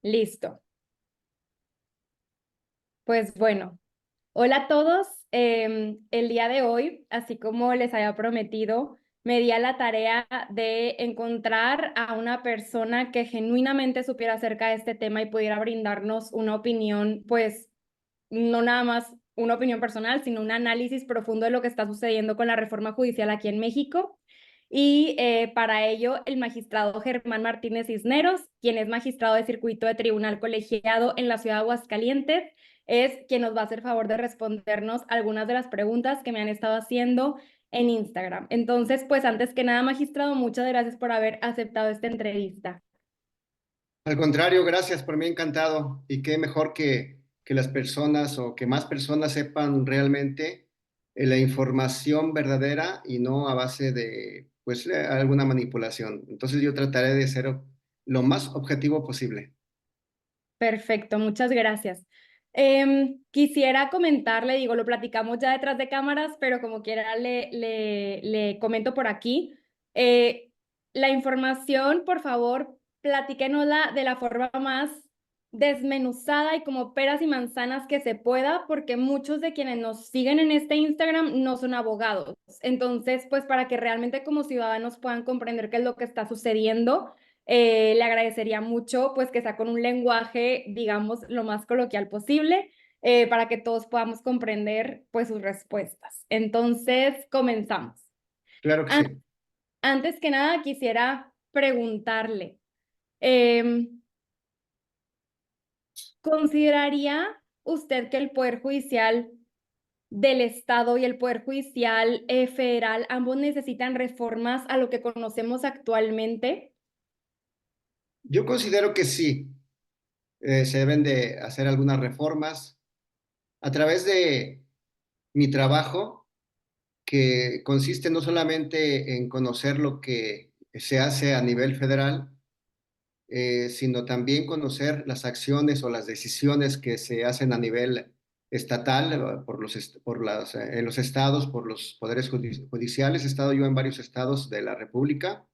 Listo. Pues bueno, hola a todos. El día de hoy, así como les había prometido, me di a la tarea de encontrar a una persona que genuinamente supiera acerca de este tema y pudiera brindarnos una opinión, pues no nada más una opinión personal, sino un análisis profundo de lo que está sucediendo con la reforma judicial aquí en México. Y para ello, el magistrado Germán Martínez Cisneros, quien es magistrado de circuito de tribunal colegiado en la ciudad de Aguascalientes, es quien nos va a hacer favor de respondernos algunas de las preguntas que me han estado haciendo en Instagram. Entonces, pues antes que nada, magistrado, muchas gracias por haber aceptado esta entrevista. Al contrario, gracias, por mí encantado. Y qué mejor que las personas o que más personas sepan realmente la información verdadera y no a base de pues alguna manipulación. Entonces yo trataré de ser lo más objetivo posible. Perfecto, muchas gracias. Quisiera comentarle, digo, lo platicamos ya detrás de cámaras, pero como quiera le comento por aquí. La información, por favor, platíquenosla de la forma más desmenuzada y como peras y manzanas que se pueda, porque muchos de quienes nos siguen en este Instagram no son abogados. Entonces, pues para que realmente como ciudadanos puedan comprender qué es lo que está sucediendo, le agradecería mucho pues que sea con un lenguaje, digamos, lo más coloquial posible, para que todos podamos comprender pues sus respuestas. Entonces, comenzamos. Claro que An- sí. Antes que nada, quisiera preguntarle, eh, ¿consideraría usted que el Poder Judicial del Estado y el Poder Judicial federal, ambos necesitan reformas a lo que conocemos actualmente? Yo considero que sí, se deben de hacer algunas reformas a través de mi trabajo, que consiste no solamente en conocer lo que se hace a nivel federal, sino también conocer las acciones o las decisiones que se hacen a nivel estatal, en los estados, por los poderes judiciales. He estado yo en varios estados de la República,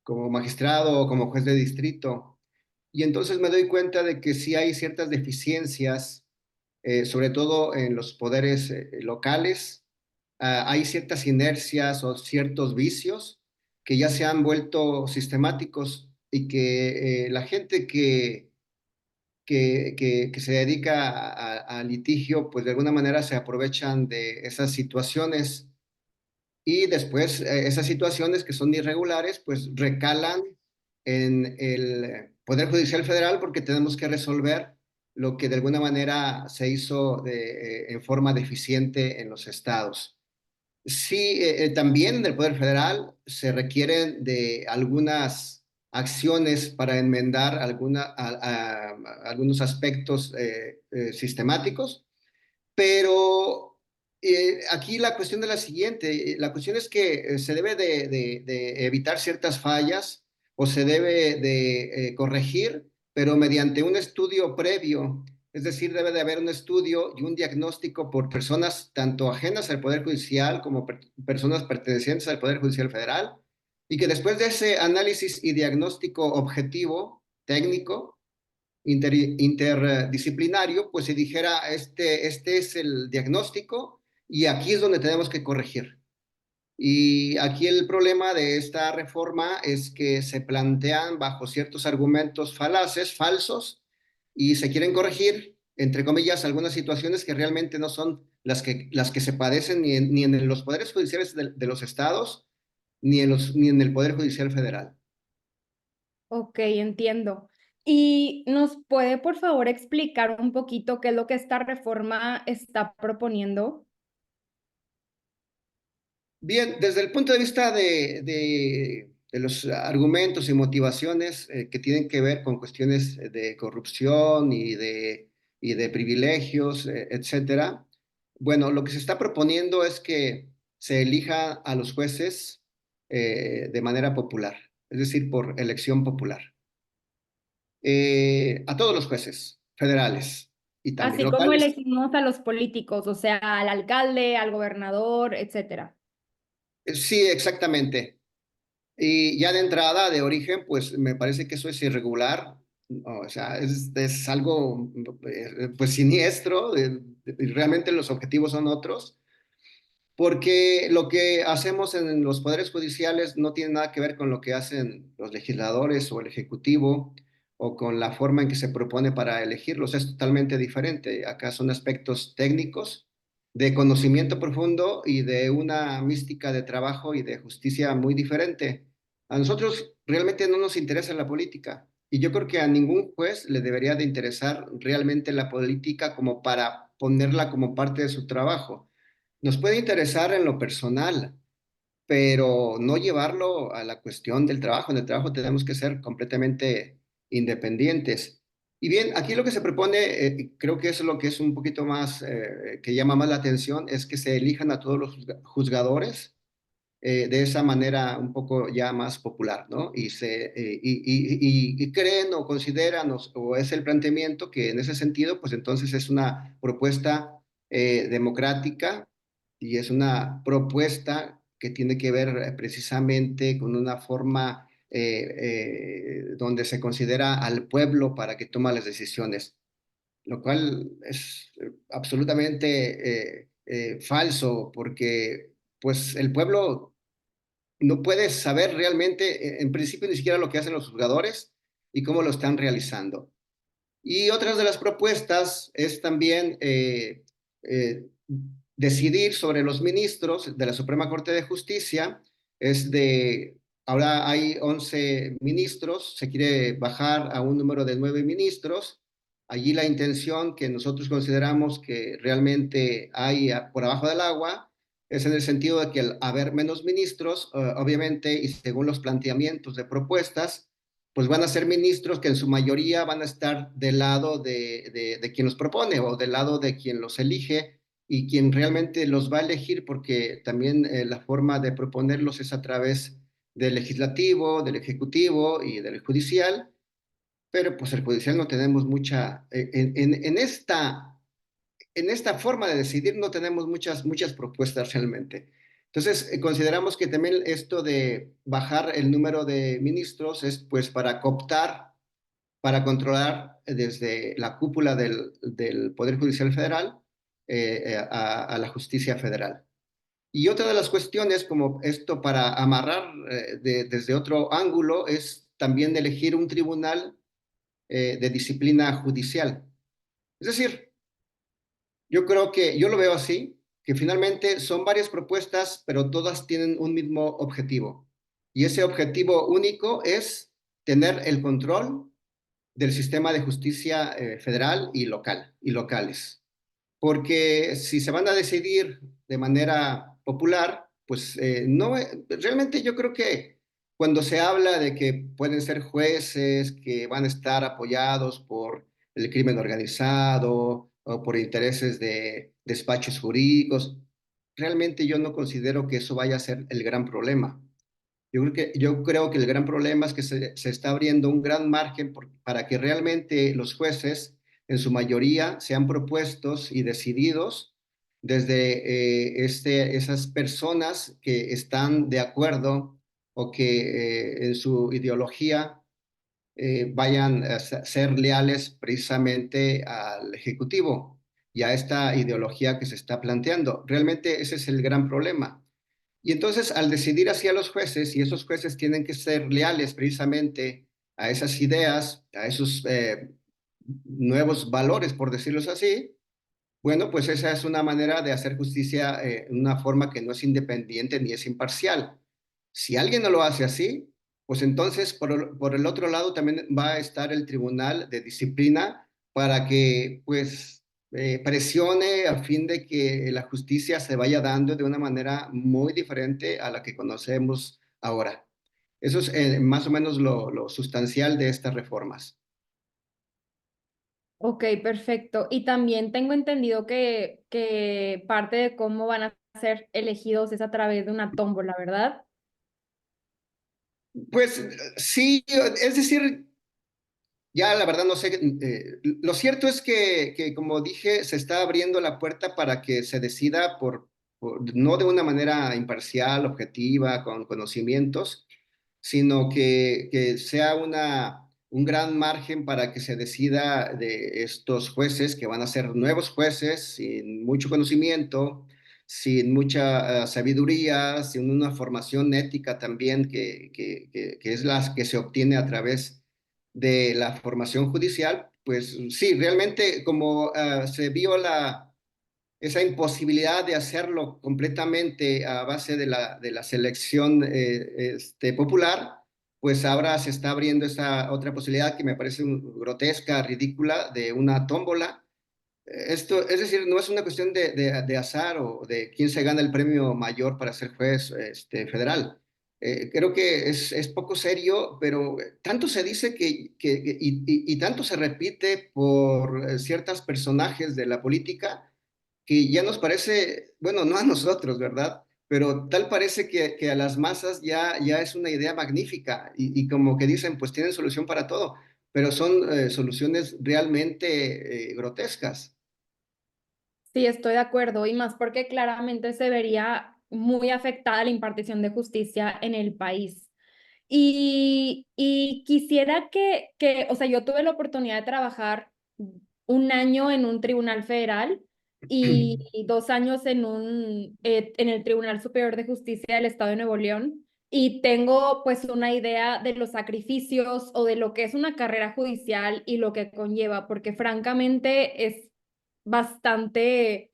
como magistrado o como juez de distrito. Y entonces me doy cuenta de que sí hay ciertas deficiencias, sobre todo en los poderes locales. Hay ciertas inercias o ciertos vicios que ya se han vuelto sistemáticos y que la gente que se dedica a litigio, pues de alguna manera se aprovechan de esas situaciones, y después esas situaciones que son irregulares, pues recalan en el Poder Judicial Federal, porque tenemos que resolver lo que de alguna manera se hizo en forma deficiente en los estados. Sí, también en el Poder Federal se requieren de algunas acciones para enmendar algunos aspectos sistemáticos, pero aquí la cuestión es la siguiente. La cuestión es que se debe de evitar ciertas fallas, o se debe de corregir, pero mediante un estudio previo. Es decir, debe de haber un estudio y un diagnóstico por personas tanto ajenas al Poder Judicial como personas pertenecientes al Poder Judicial Federal, y que después de ese análisis y diagnóstico objetivo, técnico, interdisciplinario, pues se dijera, este es el diagnóstico y aquí es donde tenemos que corregir. Y aquí el problema de esta reforma es que se plantean bajo ciertos argumentos falaces, falsos, y se quieren corregir, entre comillas, algunas situaciones que realmente no son las que se padecen ni en los poderes judiciales de los estados, ni en el Poder Judicial Federal. Ok, entiendo. ¿Y nos puede, por favor, explicar un poquito qué es lo que esta reforma está proponiendo? Bien, desde el punto de vista de los argumentos y motivaciones que tienen que ver con cuestiones de corrupción y de privilegios, etcétera, bueno, lo que se está proponiendo es que se elija a los jueces de manera popular, es decir, por elección popular. A todos los jueces federales y también Así como locales. elegimos a los políticos, o sea, al alcalde, al gobernador, etcétera. Sí, exactamente. Y ya de entrada, de origen, pues me parece que eso es irregular, o sea, es algo pues siniestro, realmente los objetivos son otros, porque lo que hacemos en los poderes judiciales no tiene nada que ver con lo que hacen los legisladores o el ejecutivo o con la forma en que se propone para elegirlos. Es totalmente diferente. Acá son aspectos técnicos, de conocimiento profundo y de una mística de trabajo y de justicia muy diferente. A nosotros realmente no nos interesa la política y yo creo que a ningún juez le debería de interesar realmente la política como para ponerla como parte de su trabajo. Nos puede interesar en lo personal, pero no llevarlo a la cuestión del trabajo. En el trabajo tenemos que ser completamente independientes. Y bien, aquí lo que se propone, creo que eso es lo que es un poquito más, que llama más la atención, es que se elijan a todos los juzgadores de esa manera un poco ya más popular, ¿no? Y creen o consideran o es el planteamiento que en ese sentido, pues entonces es una propuesta democrática y es una propuesta que tiene que ver precisamente con una forma donde se considera al pueblo para que toma las decisiones, lo cual es absolutamente falso porque pues el pueblo no puedes saber realmente, en principio, ni siquiera lo que hacen los juzgadores y cómo lo están realizando. Y otras de las propuestas es también decidir sobre los ministros de la Suprema Corte de Justicia. Ahora hay 11 ministros, se quiere bajar a un número de 9 ministros. Allí la intención que nosotros consideramos que realmente hay por abajo del agua es en el sentido de que al haber menos ministros, obviamente, y según los planteamientos de propuestas, pues van a ser ministros que en su mayoría van a estar del lado de quien los propone o del lado de quien los elige y quien realmente los va a elegir, porque también la forma de proponerlos es a través del legislativo, del ejecutivo y del judicial, pero pues el judicial no tenemos mucha, en esta forma de decidir no tenemos muchas propuestas realmente. Entonces, consideramos que también esto de bajar el número de ministros es pues para cooptar, para controlar desde la cúpula del Poder Judicial Federal a la justicia federal. Y otra de las cuestiones, como esto para amarrar desde otro ángulo, es también elegir un tribunal de disciplina judicial. Es decir, yo creo que yo lo veo así, que finalmente son varias propuestas, pero todas tienen un mismo objetivo. Y ese objetivo único es tener el control del sistema de justicia federal y local y locales. Porque si se van a decidir de manera popular, pues no, realmente yo creo que cuando se habla de que pueden ser jueces que van a estar apoyados por el crimen organizado o por intereses de despachos jurídicos, realmente yo no considero que eso vaya a ser el gran problema. Yo creo que el gran problema es que se está abriendo un gran margen para que realmente los jueces, en su mayoría, sean propuestos y decididos desde esas personas que están de acuerdo o que en su ideología vayan a ser leales precisamente al Ejecutivo y a esta ideología que se está planteando. Realmente ese es el gran problema. Y entonces, al decidir hacia los jueces, y esos jueces tienen que ser leales precisamente a esas ideas, a esos nuevos valores, por decirlos así, bueno, pues esa es una manera de hacer justicia, una forma que no es independiente ni es imparcial. Si alguien no lo hace así, pues entonces por el otro lado también va a estar el Tribunal de Disciplina para que pues presione a fin de que la justicia se vaya dando de una manera muy diferente a la que conocemos ahora. Eso es más o menos lo sustancial de estas reformas. Ok, perfecto. Y también tengo entendido que parte de cómo van a ser elegidos es a través de una tómbola, ¿verdad? Pues sí, es decir, ya la verdad no sé. Lo cierto es que, como dije, se está abriendo la puerta para que se decida no de una manera imparcial, objetiva, con conocimientos, sino que sea un gran margen para que se decida de estos jueces que van a ser nuevos jueces sin mucho conocimiento, sin mucha sabiduría, sin una formación ética también que es la que se obtiene a través de la formación judicial. Pues sí, realmente como se vio esa imposibilidad de hacerlo completamente a base de la selección popular, pues ahora se está abriendo esa otra posibilidad que me parece grotesca, ridícula, de una tómbola. Esto, es decir, no es una cuestión de azar o de quién se gana el premio mayor para ser juez federal. Creo que es poco serio, pero tanto se dice y tanto se repite por ciertos personajes de la política que ya nos parece, bueno, no a nosotros, ¿verdad? Pero tal parece que a las masas ya es una idea magnífica y como que dicen, pues tienen solución para todo, pero son soluciones realmente grotescas. Sí, estoy de acuerdo, y más porque claramente se vería muy afectada la impartición de justicia en el país. Y quisiera o sea, yo tuve la oportunidad de trabajar un año en un tribunal federal y 2 años en el Tribunal Superior de Justicia del Estado de Nuevo León. Y tengo pues una idea de los sacrificios o de lo que es una carrera judicial y lo que conlleva, porque francamente es bastante,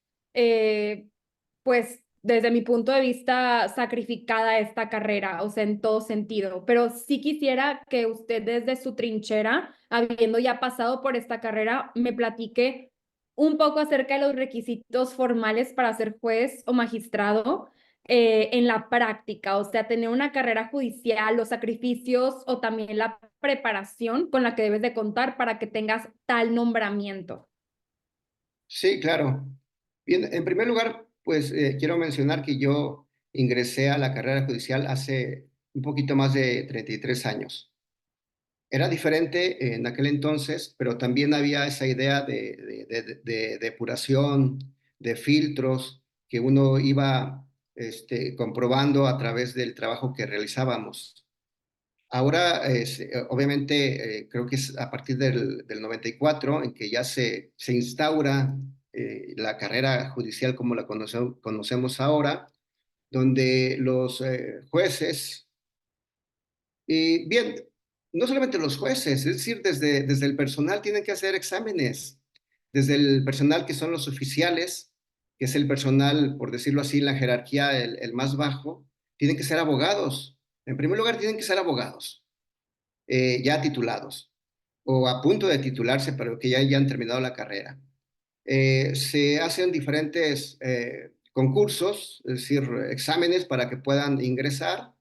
pues desde mi punto de vista, sacrificada esta carrera, o sea, en todo sentido. Pero sí quisiera que usted desde su trinchera, habiendo ya pasado por esta carrera, me platique un poco acerca de los requisitos formales para ser juez o magistrado en la práctica, o sea, tener una carrera judicial, los sacrificios o también la preparación con la que debes de contar para que tengas tal nombramiento. Sí, claro. Bien, en primer lugar, pues quiero mencionar que yo ingresé a la carrera judicial hace un poquito más de 33 años. Era diferente en aquel entonces, pero también había esa idea de depuración, de filtros que uno iba comprobando a través del trabajo que realizábamos. Ahora, obviamente, creo que es a partir del 94 en que ya se instaura la carrera judicial como la conocemos ahora, donde los jueces y bien, no solamente los jueces, es decir, desde el personal tienen que hacer exámenes, desde el personal que son los oficiales, que es el personal, por decirlo así, la jerarquía, el más bajo, tienen que ser abogados. En primer lugar, tienen que ser abogados, ya titulados, o a punto de titularse, pero que ya hayan terminado la carrera. Se hacen diferentes concursos, es decir, exámenes para que puedan ingresar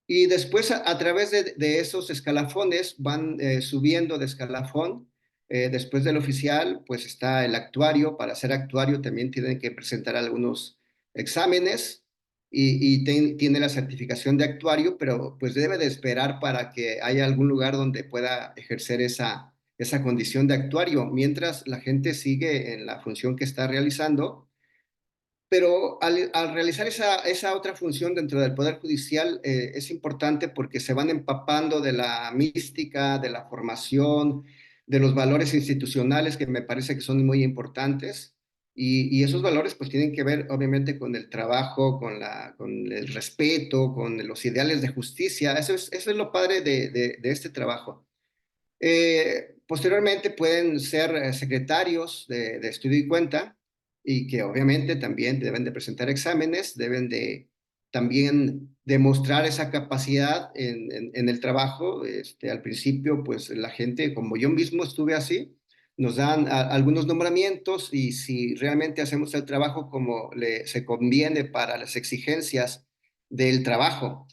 y después a través de esos escalafones van subiendo de escalafón. Después del oficial, pues está el actuario. Para ser actuario también tienen que presentar algunos exámenes tiene la certificación de actuario, pero pues debe de esperar para que haya algún lugar donde pueda ejercer esa condición de actuario, mientras la gente sigue en la función que está realizando, pero al realizar esa otra función dentro del Poder Judicial es importante porque se van empapando de la mística, de la formación, de los valores institucionales que me parece que son muy importantes. Y esos valores pues tienen que ver obviamente con el trabajo, con el respeto, con los ideales de justicia. Eso es lo padre de este trabajo. Posteriormente pueden ser secretarios de estudio y cuenta y que obviamente también deben de presentar exámenes, deben de también demostrar esa capacidad en el trabajo. Al principio, pues la gente, como yo mismo estuve así, nos dan algunos nombramientos y si realmente hacemos el trabajo como se conviene para las exigencias del trabajo,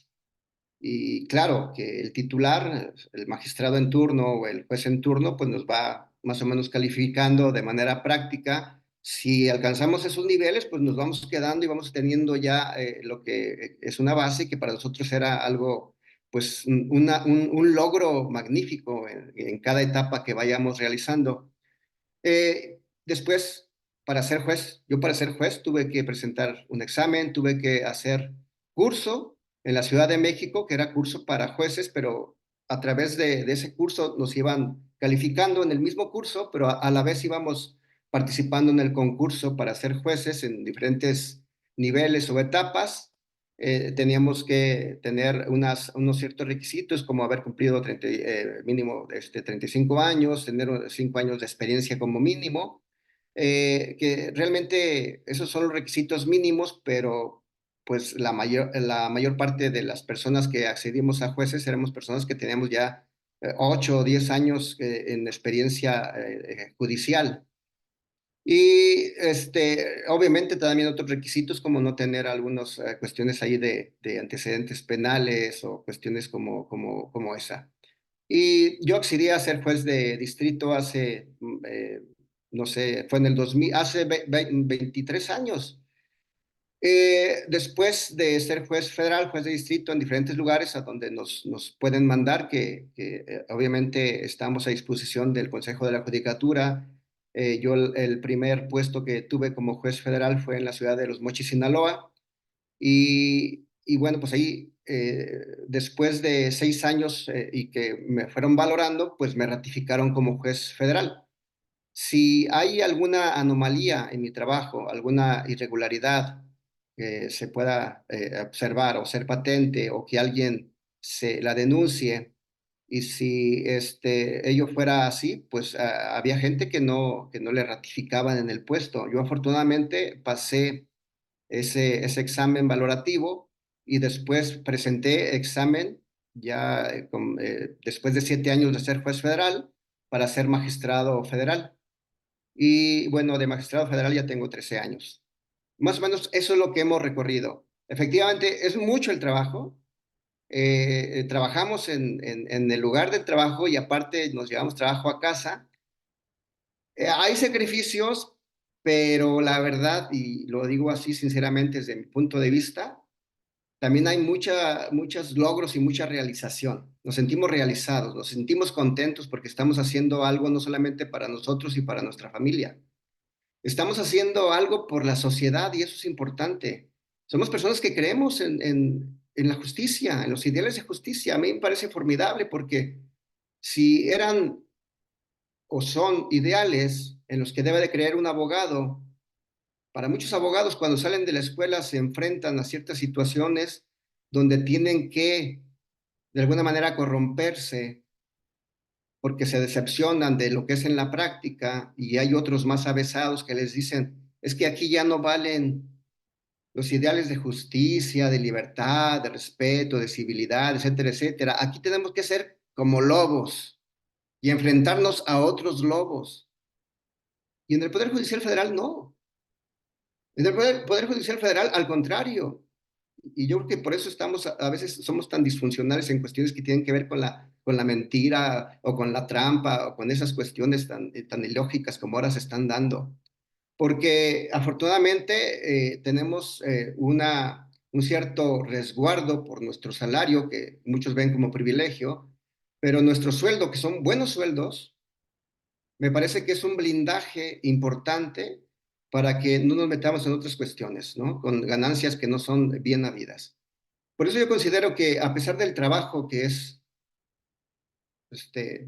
y claro, que el titular, el magistrado en turno o el juez en turno, pues nos va más o menos calificando de manera práctica. Si alcanzamos esos niveles, pues nos vamos quedando y vamos teniendo ya lo que es una base que para nosotros era algo, pues un logro magnífico en cada etapa que vayamos realizando. Después, yo para ser juez tuve que presentar un examen, tuve que hacer curso en la Ciudad de México, que era curso para jueces, pero a través de ese curso nos iban calificando en el mismo curso, pero a la vez íbamos participando en el concurso para ser jueces en diferentes niveles o etapas. Teníamos que tener unos ciertos requisitos, como haber cumplido mínimo 35 años, tener 5 años de experiencia como mínimo, que realmente esos son los requisitos mínimos, pero pues la mayor parte de las personas que accedimos a jueces éramos personas que teníamos ya 8 o 10 años en experiencia judicial. Y obviamente también otros requisitos como no tener algunas cuestiones ahí de antecedentes penales o cuestiones como esa. Y yo accedí a ser juez de distrito hace, no sé, fue en el 2000, hace 23 años. Después de ser juez federal, juez de distrito en diferentes lugares a donde nos pueden mandar, que obviamente estamos a disposición del Consejo de la Judicatura. Yo el primer puesto que tuve como juez federal fue en la ciudad de Los Mochis, Sinaloa. Y bueno, pues ahí, después de 6 años y que me fueron valorando, pues me ratificaron como juez federal. Si hay alguna anomalía en mi trabajo, alguna irregularidad que se pueda observar o ser patente o que alguien se la denuncie, y si ello fuera así, pues había gente que no le ratificaban en el puesto. Yo afortunadamente pasé ese examen valorativo y después presenté examen ya después de 7 años de ser juez federal para ser magistrado federal. Y bueno, de magistrado federal ya tengo 13 años. Más o menos eso es lo que hemos recorrido. Efectivamente, es mucho el trabajo. Trabajamos en el lugar del trabajo y aparte nos llevamos trabajo a casa. Hay sacrificios, pero la verdad, y lo digo así sinceramente desde mi punto de vista, también hay muchos logros y mucha realización. Nos sentimos realizados, nos sentimos contentos porque estamos haciendo algo no solamente para nosotros y para nuestra familia. Estamos haciendo algo por la sociedad y eso es importante. Somos personas que creemos en la justicia, en los ideales de justicia. A mí me parece formidable porque si eran o son ideales en los que debe de creer un abogado, para muchos abogados cuando salen de la escuela se enfrentan a ciertas situaciones donde tienen que de alguna manera corromperse porque se decepcionan de lo que es en la práctica y hay otros más avesados que les dicen, es que aquí ya no valen los ideales de justicia, de libertad, de respeto, de civilidad, etcétera, etcétera. Aquí tenemos que ser como lobos y enfrentarnos a otros lobos. Y en el Poder Judicial Federal no. En el Poder Judicial Federal, al contrario. Y yo creo que por eso estamos, a veces somos tan disfuncionales en cuestiones que tienen que ver con la mentira o con la trampa o con esas cuestiones tan ilógicas como ahora se están dando. Porque afortunadamente tenemos un cierto resguardo por nuestro salario, que muchos ven como privilegio, pero nuestro sueldo, que son buenos sueldos, me parece que es un blindaje importante para que no nos metamos en otras cuestiones, ¿no? Con ganancias que no son bien habidas. Por eso yo considero que a pesar del trabajo que es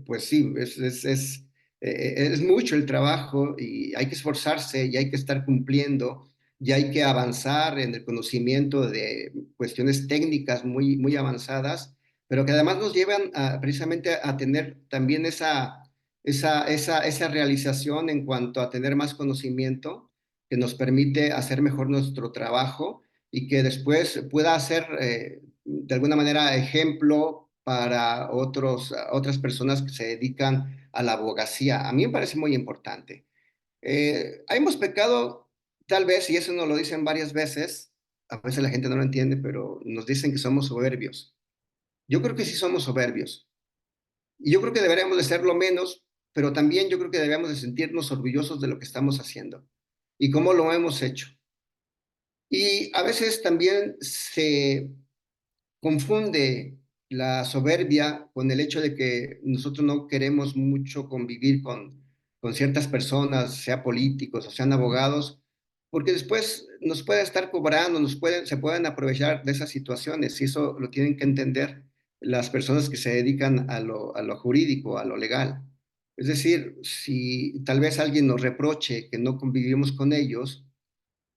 pues sí, es mucho el trabajo y hay que esforzarse y hay que estar cumpliendo y hay que avanzar en el conocimiento de cuestiones técnicas muy avanzadas, pero que además nos llevan precisamente a tener también esa realización en cuanto a tener más conocimiento que nos permite hacer mejor nuestro trabajo y que después pueda ser de alguna manera ejemplo para otras personas que se dedican a la abogacía. A mí me parece muy importante. Hemos pecado, tal vez, y eso nos lo dicen varias veces, a veces la gente no lo entiende, pero nos dicen que somos soberbios. Yo creo que sí somos soberbios. Y yo creo que deberíamos de serlo menos, pero también yo creo que debemos de sentirnos orgullosos de lo que estamos haciendo y cómo lo hemos hecho. Y a veces también se confunde la soberbia con el hecho de que nosotros no queremos mucho convivir con ciertas personas, sea políticos o sean abogados, porque después nos puede estar cobrando, se pueden aprovechar de esas situaciones y eso lo tienen que entender las personas que se dedican a lo jurídico, a lo legal. Es decir, si tal vez alguien nos reproche que no convivimos con ellos,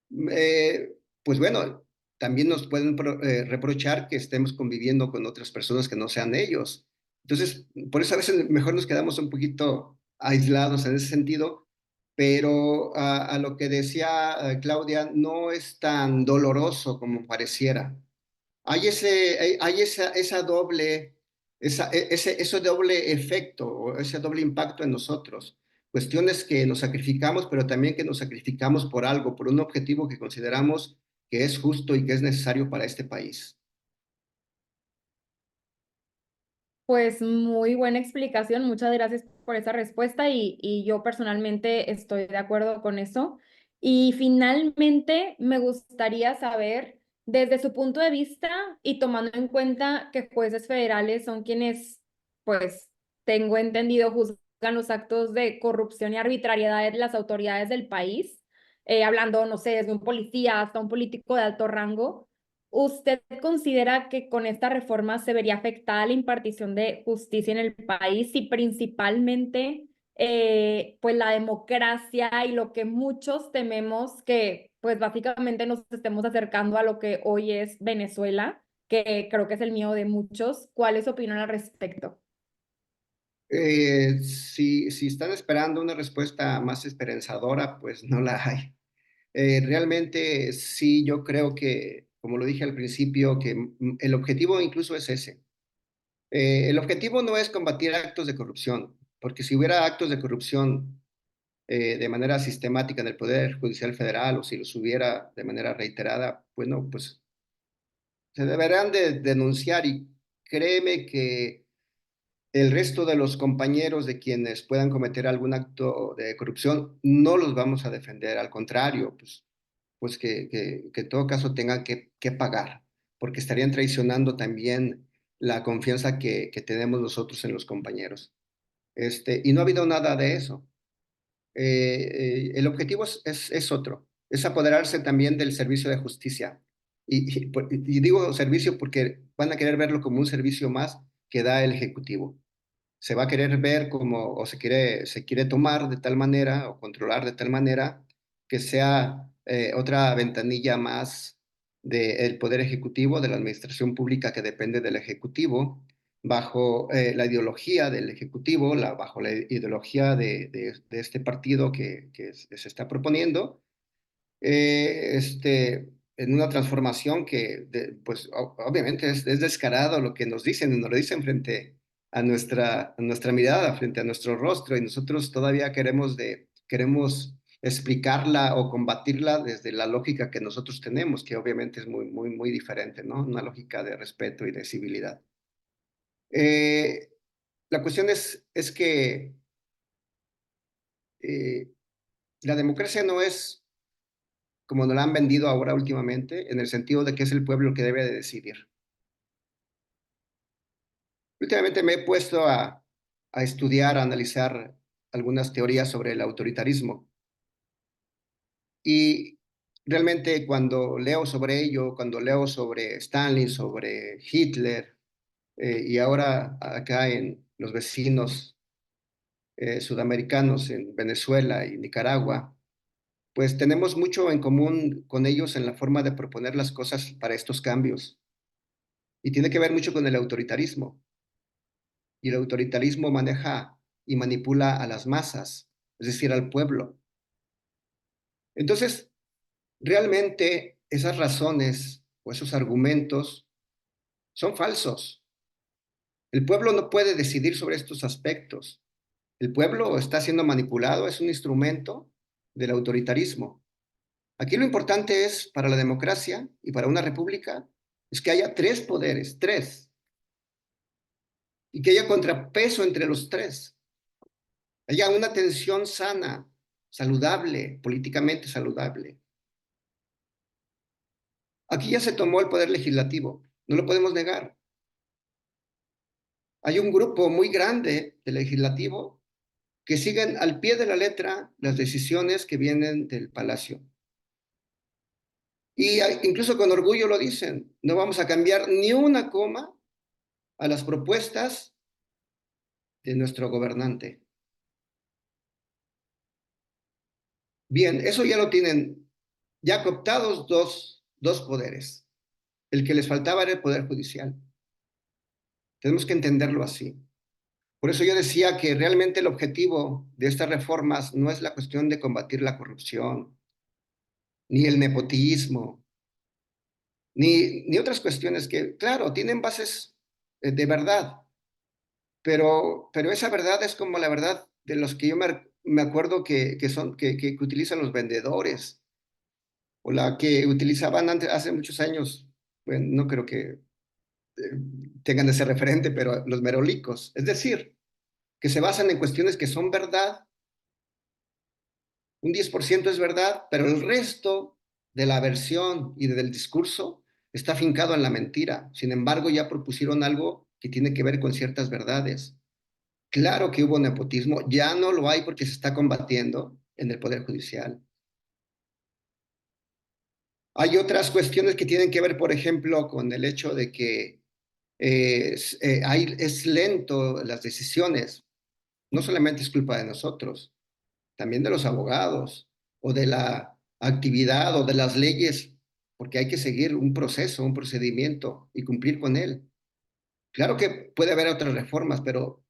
pues bueno, también nos pueden reprochar que estemos conviviendo con otras personas que no sean ellos. Entonces, por eso a veces mejor nos quedamos un poquito aislados en ese sentido, pero a lo que decía Claudia, no es tan doloroso como pareciera. Hay esa doble, ese doble efecto, o ese doble impacto en nosotros. Cuestiones que nos sacrificamos, pero también que nos sacrificamos por algo, por un objetivo que consideramos que es justo y que es necesario para este país. Pues muy buena explicación, muchas gracias por esa respuesta y yo personalmente estoy de acuerdo con eso. Y finalmente me gustaría saber, desde su punto de vista y tomando en cuenta que jueces federales son quienes, pues, tengo entendido, juzgan los actos de corrupción y arbitrariedad de las autoridades del país, hablando, no sé, desde un policía hasta un político de alto rango. ¿Usted considera que con esta reforma se vería afectada la impartición de justicia en el país y principalmente pues la democracia y lo que muchos tememos que pues básicamente nos estemos acercando a lo que hoy es Venezuela, que creo que es el miedo de muchos? ¿Cuál es su opinión al respecto? Si están esperando una respuesta más esperanzadora, pues no la hay. Realmente sí, yo creo que, como lo dije al principio, que el objetivo incluso es ese. El objetivo no es combatir actos de corrupción, porque si hubiera actos de corrupción de manera sistemática en el Poder Judicial Federal o si los hubiera de manera reiterada, bueno, pues se deberán de denunciar y créeme que el resto de los compañeros de quienes puedan cometer algún acto de corrupción no los vamos a defender, al contrario, pues que en todo caso tengan que pagar, porque estarían traicionando también la confianza que tenemos nosotros en los compañeros. Y no ha habido nada de eso. El objetivo es otro, es apoderarse también del servicio de justicia. Y digo servicio porque van a querer verlo como un servicio más que da el Ejecutivo. Se va a querer ver como, o se quiere tomar de tal manera o controlar de tal manera que sea otra ventanilla más del Poder Ejecutivo, de la administración pública que depende del Ejecutivo, bajo la ideología del Ejecutivo, bajo la ideología de este partido que se está proponiendo, en una transformación que, pues obviamente es descarado lo que nos dicen, y nos lo dicen frente a nuestra mirada, frente a nuestro rostro, y nosotros todavía queremos explicarla o combatirla desde la lógica que nosotros tenemos, que obviamente es muy diferente, ¿no? Una lógica de respeto y de civilidad. Eh, la cuestión es que eh, la democracia no es como nos la han vendido ahora últimamente, en el sentido de que es el pueblo el que debe de decidir. Últimamente me he puesto a estudiar, a analizar algunas teorías sobre el autoritarismo y realmente cuando leo sobre ello, cuando leo sobre Stalin, sobre Hitler y ahora acá en los vecinos sudamericanos, en Venezuela y Nicaragua, pues tenemos mucho en común con ellos en la forma de proponer las cosas para estos cambios. Y tiene que ver mucho con el autoritarismo. Y el autoritarismo maneja y manipula a las masas, es decir, al pueblo. Entonces, realmente esas razones o esos argumentos son falsos. El pueblo no puede decidir sobre estos aspectos. El pueblo está siendo manipulado, es un instrumento del autoritarismo. Aquí lo importante es, para la democracia y para una república, es que haya tres poderes, tres, y que haya contrapeso entre los tres. Haya una tensión sana, saludable, políticamente saludable. Aquí ya se tomó el poder legislativo, no lo podemos negar. Hay un grupo muy grande del legislativo que siguen al pie de la letra las decisiones que vienen del Palacio. Y incluso con orgullo lo dicen, no vamos a cambiar ni una coma a las propuestas de nuestro gobernante. Bien, eso ya lo tienen ya cooptados dos poderes. El que les faltaba era el Poder Judicial. Tenemos que entenderlo así. Por eso yo decía que realmente el objetivo de estas reformas no es la cuestión de combatir la corrupción, ni el nepotismo, ni otras cuestiones que, claro, tienen bases de verdad, pero esa verdad es como la verdad de los que yo me acuerdo que utilizan los vendedores, o la que utilizaban antes, hace muchos años, bueno, no creo que tengan ese referente, pero los merolicos, es decir, que se basan en cuestiones que son verdad, un 10% es verdad, pero el resto de la versión y del discurso está fincado en la mentira. Sin embargo, ya propusieron algo que tiene que ver con ciertas verdades. Claro que hubo nepotismo, ya no lo hay porque se está combatiendo en el Poder Judicial. Hay otras cuestiones que tienen que ver, por ejemplo, con el hecho de que es lento las decisiones. No solamente es culpa de nosotros, también de los abogados o de la actividad o de las leyes, porque hay que seguir un proceso, un procedimiento y cumplir con él. Claro que puede haber otras reformas, pero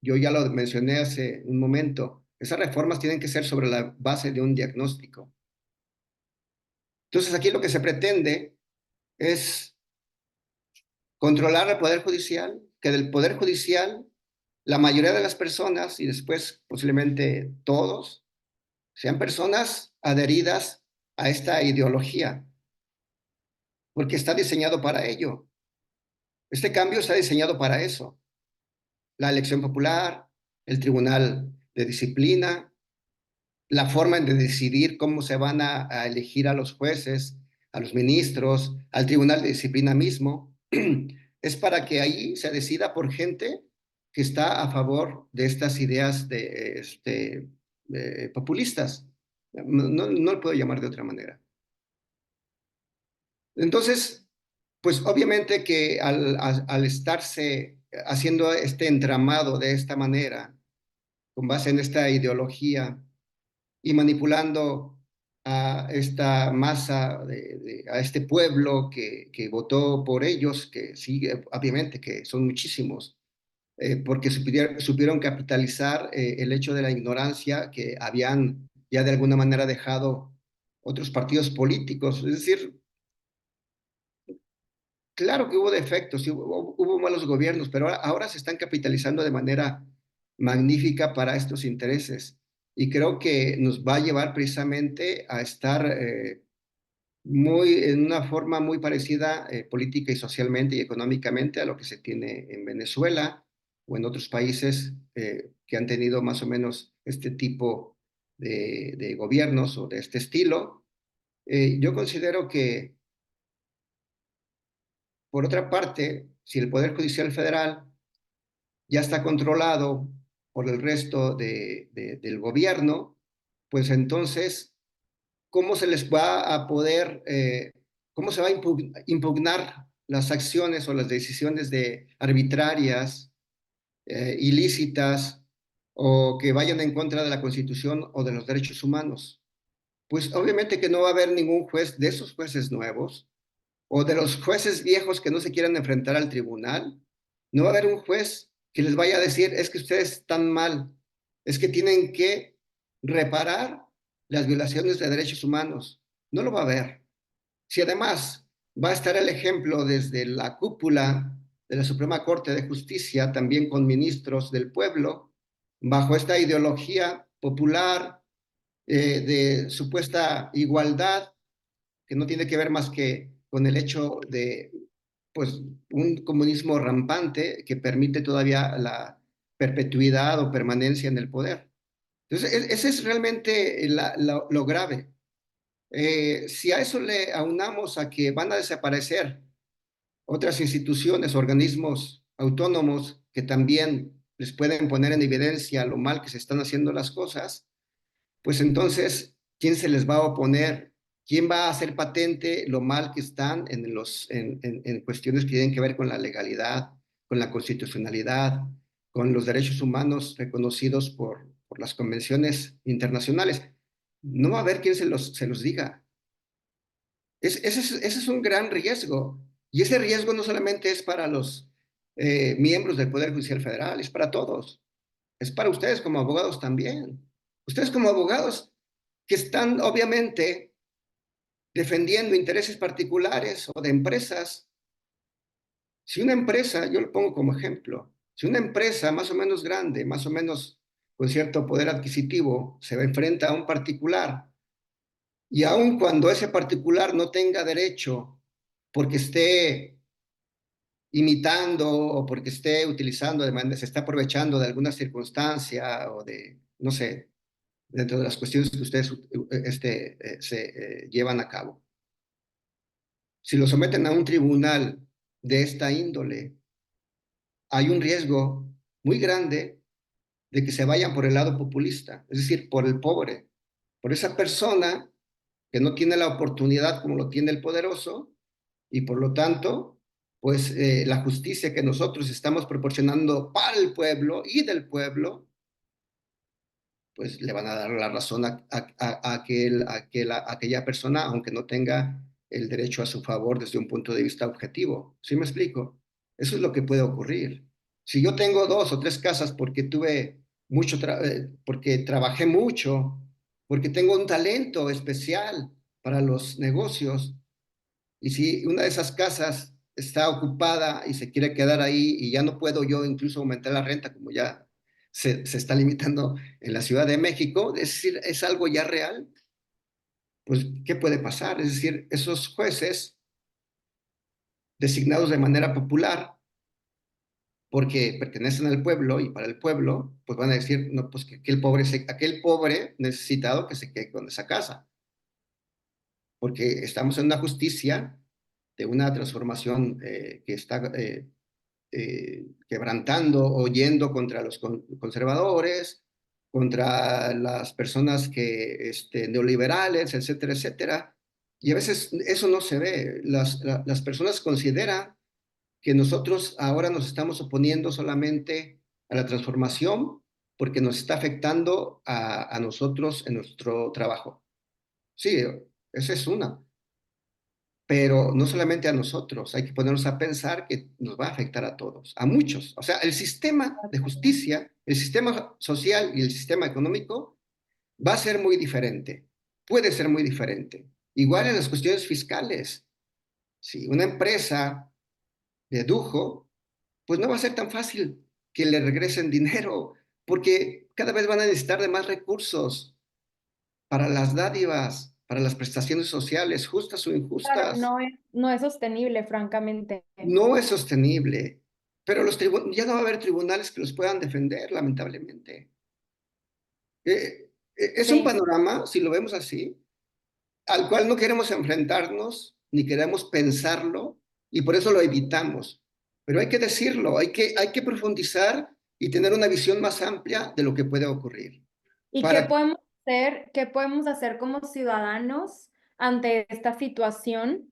yo ya lo mencioné hace un momento. Esas reformas tienen que ser sobre la base de un diagnóstico. Entonces aquí lo que se pretende es controlar al Poder Judicial, que del Poder Judicial la mayoría de las personas y después posiblemente todos sean personas adheridas a esta ideología, porque está diseñado para ello. Este cambio está diseñado para eso. La elección popular, el tribunal de disciplina, la forma de decidir cómo se van a elegir a los jueces, a los ministros, al tribunal de disciplina mismo, es para que ahí se decida por gente que está a favor de estas ideas populistas. No lo puedo llamar de otra manera. Entonces, pues obviamente que al estarse haciendo este entramado de esta manera, con base en esta ideología y manipulando a esta masa, a este pueblo que votó por ellos, que sí, obviamente que son muchísimos, porque supieron capitalizar el hecho de la ignorancia que habían ya de alguna manera dejado otros partidos políticos. Es decir, claro que hubo defectos, hubo malos gobiernos, pero ahora se están capitalizando de manera magnífica para estos intereses. Y creo que nos va a llevar precisamente a estar en una forma muy parecida política y socialmente y económicamente a lo que se tiene en Venezuela o en otros países que han tenido más o menos este tipo de gobiernos o de este estilo. Yo considero que por otra parte, si el Poder Judicial Federal ya está controlado por el resto del gobierno, pues entonces, ¿cómo se les va a poder, cómo se va a impugnar las acciones o las decisiones arbitrarias, ilícitas o que vayan en contra de la Constitución o de los derechos humanos? Pues obviamente que no va a haber ningún juez de esos jueces nuevos o de los jueces viejos que no se quieran enfrentar al tribunal, no va a haber un juez que les vaya a decir, es que ustedes están mal, es que tienen que reparar las violaciones de derechos humanos. No lo va a haber. Si además va a estar el ejemplo desde la cúpula de la Suprema Corte de Justicia, también con ministros del pueblo, bajo esta ideología popular de supuesta igualdad, que no tiene que ver más que con el hecho de pues, un comunismo rampante que permite todavía la perpetuidad o permanencia en el poder. Entonces, ese es realmente lo grave. Si a eso le aunamos a que van a desaparecer otras instituciones, organismos autónomos que también les pueden poner en evidencia lo mal que se están haciendo las cosas, pues entonces, ¿quién se les va a oponer ¿Quién va a hacer patente lo mal que están en cuestiones que tienen que ver con la legalidad, con la constitucionalidad, con los derechos humanos reconocidos por las convenciones internacionales? No va a haber quien se los diga. Ese es un gran riesgo. Y ese riesgo no solamente es para los miembros del Poder Judicial Federal, es para todos. Es para ustedes como abogados también. Ustedes como abogados que están obviamente defendiendo intereses particulares o de empresas. Si una empresa, yo lo pongo como ejemplo, si una empresa más o menos grande, más o menos con cierto poder adquisitivo, se enfrenta a un particular y aun cuando ese particular no tenga derecho porque esté imitando o porque esté utilizando, se está aprovechando de alguna circunstancia o de, no sé, dentro de las cuestiones que ustedes se llevan a cabo. Si lo someten a un tribunal de esta índole, hay un riesgo muy grande de que se vayan por el lado populista, es decir, por el pobre, por esa persona que no tiene la oportunidad como lo tiene el poderoso y por lo tanto, pues la justicia que nosotros estamos proporcionando para el pueblo y del pueblo, pues le van a dar la razón a aquella persona, aunque no tenga el derecho a su favor desde un punto de vista objetivo. ¿Sí me explico? Eso es lo que puede ocurrir. Si yo tengo dos o tres casas porque tuve porque trabajé mucho, porque tengo un talento especial para los negocios, y si una de esas casas está ocupada y se quiere quedar ahí y ya no puedo yo incluso aumentar la renta como ya se está limitando en la Ciudad de México, es decir, es algo ya real, pues ¿qué puede pasar? Es decir, esos jueces designados de manera popular porque pertenecen al pueblo y para el pueblo, pues van a decir, no, pues que aquel pobre necesitado que se quede con esa casa, porque estamos en una justicia de una transformación que está quebrantando o yendo contra los conservadores, contra las personas neoliberales, etcétera, etcétera. Y a veces eso no se ve. Las personas consideran que nosotros ahora nos estamos oponiendo solamente a la transformación porque nos está afectando a nosotros en nuestro trabajo. Sí, esa es una, pero no solamente a nosotros, hay que ponernos a pensar que nos va a afectar a todos, a muchos. O sea, el sistema de justicia, el sistema social y el sistema económico va a ser muy diferente, puede ser muy diferente. Igual en las cuestiones fiscales, si una empresa dedujo, pues no va a ser tan fácil que le regresen dinero, porque cada vez van a necesitar de más recursos para las dádivas, para las prestaciones sociales, justas o Claro, injustas. no es sostenible, francamente. No es sostenible, pero ya no va a haber tribunales que los puedan defender, lamentablemente. Es un Sí. panorama, si lo vemos así, al cual no queremos enfrentarnos ni queremos pensarlo y por eso lo evitamos. Pero hay que decirlo, hay que profundizar y tener una visión más amplia de lo que puede ocurrir. ¿Y Para, qué podemos hacer como ciudadanos ante esta situación?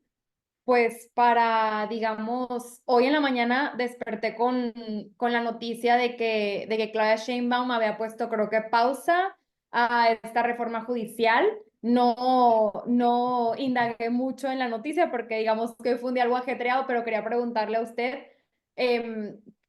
Pues para, digamos, hoy en la mañana desperté con la noticia de que Claudia Sheinbaum había puesto, creo que pausa a esta reforma judicial. No indagué mucho en la noticia porque digamos que fue un día algo ajetreado, pero quería preguntarle a usted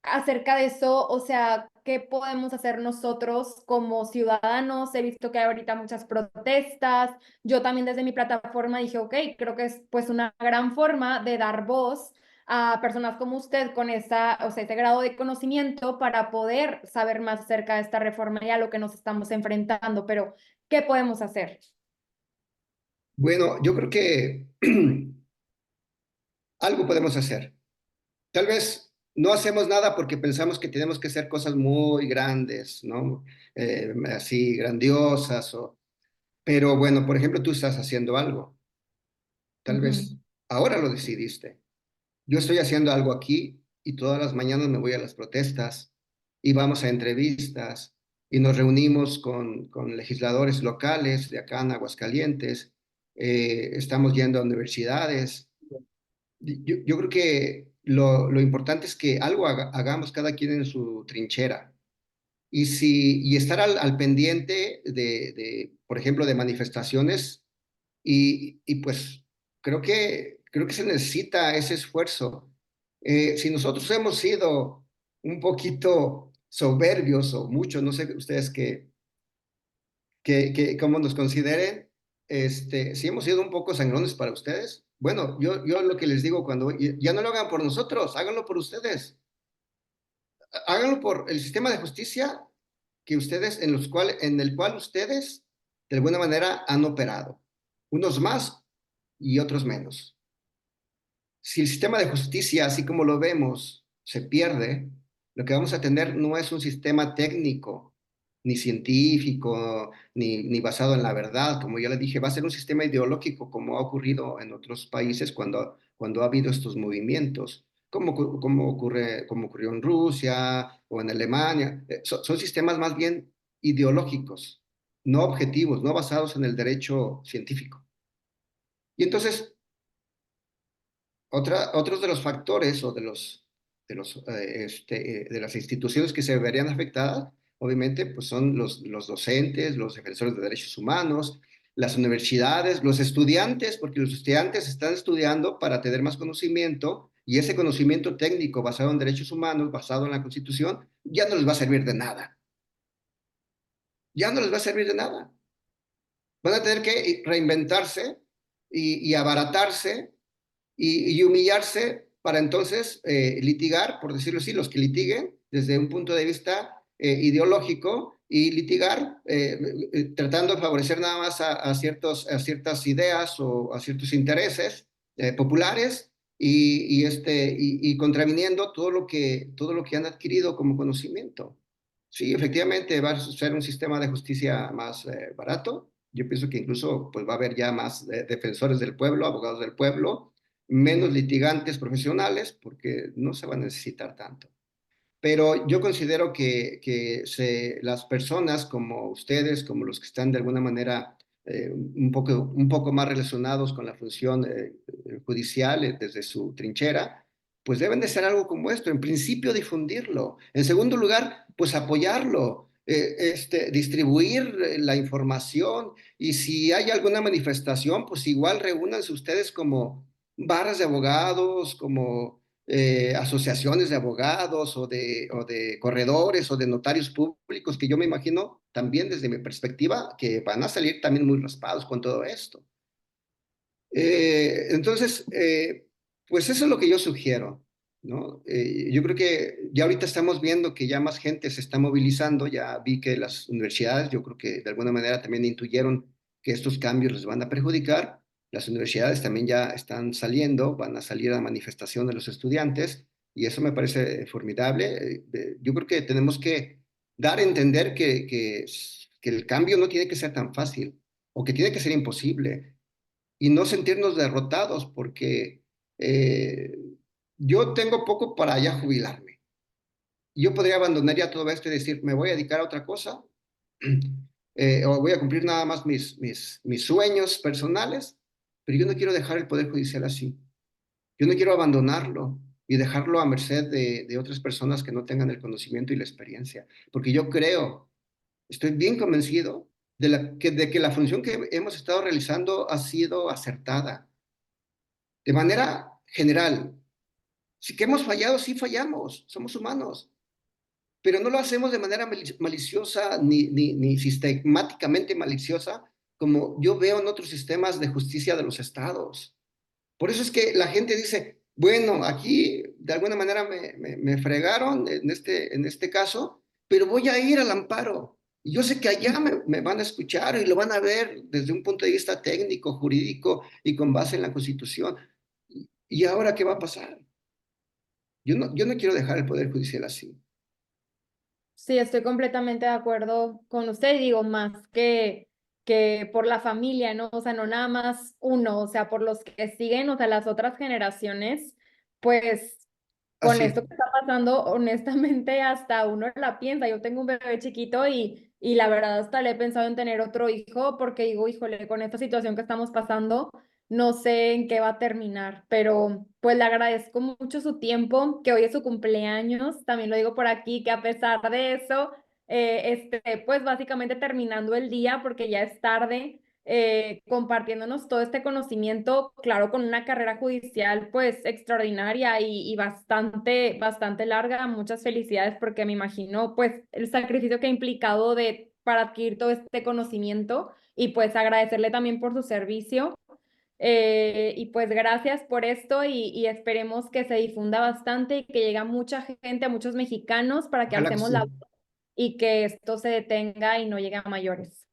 acerca de eso, o sea, ¿qué podemos hacer nosotros como ciudadanos? He visto que hay ahorita muchas protestas. Yo también desde mi plataforma dije, ok, creo que es pues una gran forma de dar voz a personas como usted con o sea, ese grado de conocimiento para poder saber más acerca de esta reforma y a lo que nos estamos enfrentando. Pero, ¿qué podemos hacer? bueno, yo creo que algo podemos hacer. Tal vez no hacemos nada porque pensamos que tenemos que hacer cosas muy grandes, ¿no? Así grandiosas, pero bueno, por ejemplo, tú estás haciendo algo. Tal vez Ujú. ahora lo decidiste. Yo estoy haciendo algo aquí y todas las mañanas me voy a las protestas y vamos a entrevistas y nos reunimos con legisladores locales de acá en Aguascalientes estamos yendo a universidades. Yo creo que lo importante es que algo hagamos cada quien en su trinchera. Y estar al pendiente por ejemplo, de manifestaciones y pues creo que se necesita ese esfuerzo. Si nosotros hemos sido un poquito soberbios o mucho, no sé ustedes cómo nos consideren, si hemos sido un poco sangrones para ustedes, bueno, yo lo que les digo cuando ya no lo hagan por nosotros, háganlo por ustedes, háganlo por el sistema de justicia que ustedes, en el cual ustedes de alguna manera han operado, unos más y otros menos. Si el sistema de justicia, así como lo vemos, se pierde, lo que vamos a tener no es un sistema técnico, ni científico, ni basado en la verdad, como ya le dije, va a ser un sistema ideológico, como ha ocurrido en otros países cuando ha habido estos movimientos, como ocurrió en Rusia o en Alemania. Son sistemas más bien ideológicos, no objetivos, no basados en el derecho científico. Y entonces, otros de los factores o de las instituciones que se verían afectadas, obviamente, pues son los docentes, los defensores de derechos humanos, las universidades, los estudiantes, porque los estudiantes están estudiando para tener más conocimiento y ese conocimiento técnico basado en derechos humanos, basado en la Constitución, ya no les va a servir de nada. Ya no les va a servir de nada. Van a tener que reinventarse y abaratarse y humillarse para entonces litigar, por decirlo así, los que litiguen desde un punto de vista ideológico y litigar tratando de favorecer nada más a ciertas ideas o a ciertos intereses populares y contraviniendo todo lo que han adquirido como conocimiento. Sí, efectivamente va a ser un sistema de justicia más barato. Yo pienso que incluso pues, va a haber ya más defensores del pueblo, abogados del pueblo, menos litigantes profesionales, porque no se va a necesitar tanto. Pero yo considero las personas como ustedes, como los que están de alguna manera un poco más relacionados con la función judicial desde su trinchera, pues deben de ser algo como esto. En principio, difundirlo. En segundo lugar, pues apoyarlo. Distribuir la información y si hay alguna manifestación, pues igual reúnanse ustedes como barras de abogados, como asociaciones de abogados o de corredores o de notarios públicos que yo me imagino también desde mi perspectiva que van a salir también muy raspados con todo esto. Entonces, pues eso es lo que yo sugiero, ¿no? Yo creo que ya ahorita estamos viendo que ya más gente se está movilizando, ya vi que las universidades, yo creo que de alguna manera también intuyeron que estos cambios les van a perjudicar, las universidades también ya están saliendo, van a salir a la manifestación de los estudiantes y eso me parece formidable. Yo creo que tenemos que dar a entender que el cambio no tiene que ser tan fácil o que tiene que ser imposible y no sentirnos derrotados, porque eh, yo tengo poco para ya jubilarme. Yo podría abandonar ya todo esto y decir, me voy a dedicar a otra cosa, o voy a cumplir nada más mis sueños personales, pero yo no quiero dejar el Poder Judicial así. Yo no quiero abandonarlo y dejarlo a merced de otras personas que no tengan el conocimiento y la experiencia, porque yo creo, estoy bien convencido de que la función que hemos estado realizando ha sido acertada de manera general. Si que hemos fallado, sí fallamos, somos humanos, pero no lo hacemos de manera maliciosa ni sistemáticamente maliciosa, como yo veo en otros sistemas de justicia de los estados. Por eso es que la gente dice, bueno, aquí de alguna manera me fregaron en este caso, pero voy a ir al amparo. Y yo sé que allá me van a escuchar y lo van a ver desde un punto de vista técnico, jurídico y con base en la Constitución. ¿Y ahora qué va a pasar? Yo no quiero dejar el Poder Judicial así. Sí, estoy completamente de acuerdo con usted, digo, más que por la familia, ¿no? O sea, no nada más uno, o sea, por los que siguen, o sea, las otras generaciones, pues con Así es. esto que está pasando, honestamente, hasta uno la piensa. Yo tengo un bebé chiquito y la verdad hasta le he pensado en tener otro hijo porque digo, híjole, con esta situación que estamos pasando, no sé en qué va a terminar, pero pues le agradezco mucho su tiempo, que hoy es su cumpleaños. También lo digo por aquí, que a pesar de eso, pues básicamente terminando el día porque ya es tarde compartiéndonos todo este conocimiento, claro, con una carrera judicial pues extraordinaria y bastante, bastante larga. Muchas felicidades porque me imagino pues el sacrificio que ha implicado para adquirir todo este conocimiento y pues agradecerle también por su servicio. Y pues gracias por esto y esperemos que se difunda bastante y que llegue a mucha gente, a muchos mexicanos para que Ojalá que alcemos la sí. voz y que esto se detenga y no llegue a mayores.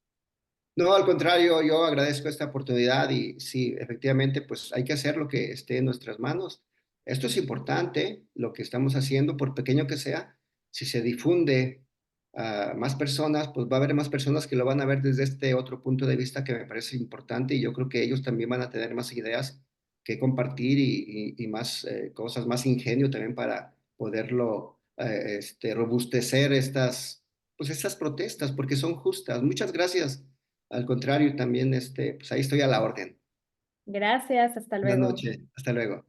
No, al contrario, yo agradezco esta oportunidad y sí, efectivamente, pues hay que hacer lo que esté en nuestras manos. Esto es importante, lo que estamos haciendo, por pequeño que sea, si se difunde a más personas, pues va a haber más personas que lo van a ver desde este otro punto de vista que me parece importante y yo creo que ellos también van a tener más ideas que compartir y más cosas, más ingenio también para poderlo robustecer pues estas protestas, porque son justas. Muchas gracias. Al contrario, también pues ahí estoy a la orden. Gracias, hasta Buenas luego. noches. Hasta luego.